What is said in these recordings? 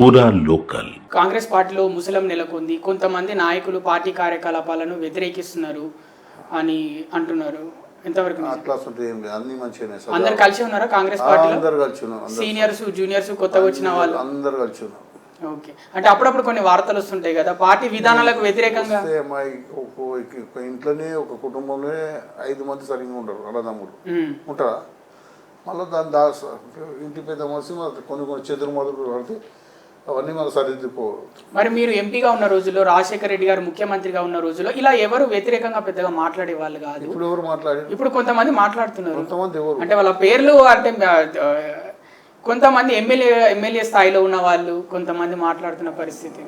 పూరా లోకల్. కాంగ్రెస్ పార్టీలో ముసలం నెలకొంది. కొంతమంది నాయకులు పార్టీ కార్యకలాపాలను వ్యతిరేకిస్తున్నారు అని అంటున్నారు. ఎంతవరకు నిజం? అట్లా అసలు ఏం లేదు, అన్ని మంచిగానే సార్. అందరు కలిసి ఉన్నారా కాంగ్రెస్ పార్టీలో? అందరు కలిసి ఉన్నాం. సీనియర్స్ జూనియర్స్ కొత్తగా వచ్చిన వాళ్ళు అందరు కలిసి ఉన్నాం. ఓకే. అంటే అప్పుడప్పుడు కొన్ని వార్తలు వస్తుంటాయి కదా పార్టీ విధానాలకు వ్యతిరేకంగా. ఒక ఇంట్లోనే ఒక కుటుంబంలో 5 మంది సరిగ్గా ఉంటారు, అన్నదమ్ములు ఉంటారా? మళ్ళీ ఇంటి పెద్ద మనిషి కొన్ని చెదురు మొదలు పడితే అవన్నీ మనం సరిదిద్దుకోవాలి. మరి మీరు ఎంపీగా ఉన్న రోజుల్లో, రాజశేఖర రెడ్డి గారు ముఖ్యమంత్రిగా ఉన్న రోజుల్లో ఇలా ఎవరు వ్యతిరేకంగా పెద్దగా మాట్లాడే వాళ్ళు కాదు. ఇప్పుడు ఎవరు మాట్లాడారు? ఇప్పుడు కొంతమంది మాట్లాడుతున్నారు. కొంతమంది ఎవరు అంటే వాళ్ళ పేర్లు అంటే కొంతమంది ఎమ్మెల్యే స్థాయిలో ఉన్న వాళ్ళు కొంతమంది మాట్లాడుతున్న పరిస్థితి.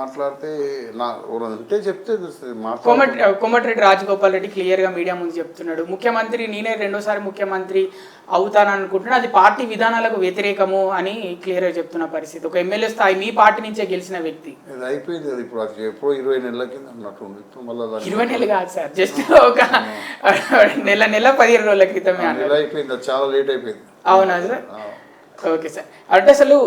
మాట్లాడితే అంటే చెప్తే కోమటిరెడ్డి రాజగోపాల్ రెడ్డి క్లియర్గా మీడియా ముందు చెప్తున్నాడు, ముఖ్యమంత్రి నేనే రెండోసారి ముఖ్యమంత్రి అవుతాను అనుకుంటున్నా, అది పార్టీ విధానాలకు వ్యతిరేకము అని క్లియర్గా చెప్తున్న పరిస్థితి. ఒక ఎమ్మెల్యే స్థాయి మీ పార్టీ నుంచే గెలిచిన వ్యక్తి. ఇది అయిపోయింది కదా, ఇప్పుడు అది ఎప్పుడో 20 నెలల కింద అన్నట్టు. ఇప్పుడు మళ్ళీ 20 నెలలు కాదు సార్, జస్ట్ ఒక నెల 15 రోజుల క్రితమే అయిపోయింది. అది చాలా లేట్ అయిపోయింది. అవునా సార్? Okay sir. అంటే అసలు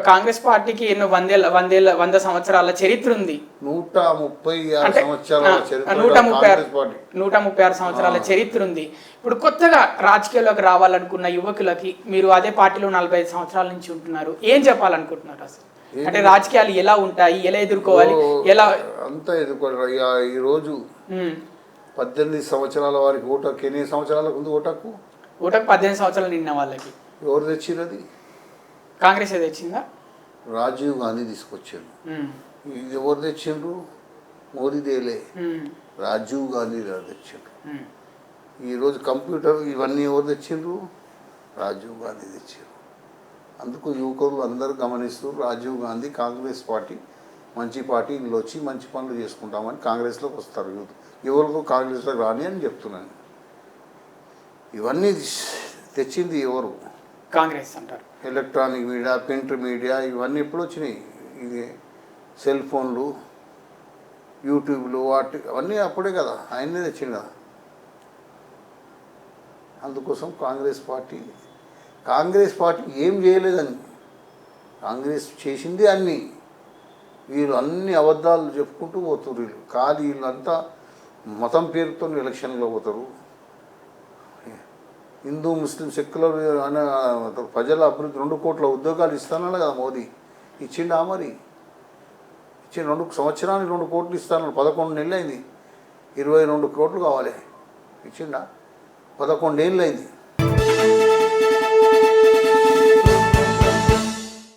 కాంగ్రెస్ పార్టీకి ఎన్నో 100 సంవత్సరాల చరిత్ర ఉంది. 136 సంవత్సరాల చరిత్ర ఉంది. ఇప్పుడు కొత్తగా రాజకీయాల్లోకి రావాలనుకున్న యువకులకి మీరు అదే పార్టీలో 45 సంవత్సరాల నుంచి ఉంటున్నారు, ఏం చెప్పాలనుకుంటున్నారు అసలు? అంటే రాజకీయాలు ఎలా ఉంటాయి, ఎలా ఎదుర్కోవాలి, ఎలా అంతా ఎదుర్కోవాలి? ఈ రోజు 18 సంవత్సరాల వారికి ఓటకు ఎన్ని సంవత్సరాలకు ఉంది? ఓటకు 18 సంవత్సరాలు నిన్న వాళ్ళకి ఎవరు తెచ్చినది? కాంగ్రెస్ తెచ్చిందా? రాజీవ్ గాంధీ తీసుకొచ్చాడు. ఇది ఎవరు తెచ్చిండ్రు? మోదీ దేలే, రాజీవ్ గాంధీ గారు తెచ్చిండ్రు. ఈరోజు కంప్యూటర్ ఇవన్నీ ఎవరు తెచ్చిండ్రు? రాజీవ్ గాంధీ తెచ్చారు. అందుకు యువకులు అందరూ గమనిస్తూ రాజీవ్ గాంధీ కాంగ్రెస్ పార్టీ మంచి పార్టీ, ఇందులో వచ్చి మంచి పనులు చేసుకుంటామని కాంగ్రెస్లోకి వస్తారు యూత్. ఎవరికో కాంగ్రెస్లోకి రాని అని చెప్తున్నాను. ఇవన్నీ తెచ్చింది ఎవరు? కాంగ్రెస్ అంటారు. ఎలక్ట్రానిక్ మీడియా, ప్రింట్ మీడియా ఇవన్నీ ఎప్పుడు వచ్చినాయి? ఇది సెల్ ఫోన్లు, యూట్యూబ్లు, అవన్నీ అప్పుడే కదా, ఆయనే తెచ్చింది కదా. అందుకోసం కాంగ్రెస్ పార్టీ ఏం చేయలేదని, కాంగ్రెస్ చేసింది అన్నీ. వీళ్ళు అన్ని అబద్ధాలు చెప్పుకుంటూ పోతారు. వీళ్ళు ఖాళీ వీళ్ళంతా మతం పేరుతో ఎలక్షన్లో పోతారు. హిందూ ముస్లిం సెక్యులర్ అనే ప్రజల అభివృద్ధి 2 కోట్ల ఉద్యోగాలు ఇస్తానన్నా కదా మోదీ. ఇచ్చిండా? మరి ఇచ్చిన 2 సంవత్సరానికి 2 కోట్లు ఇస్తాను. 11 నెలలు అయింది, 22 కోట్లు కావాలి. ఇచ్చిండా? 11 ఏళ్ళు అయింది.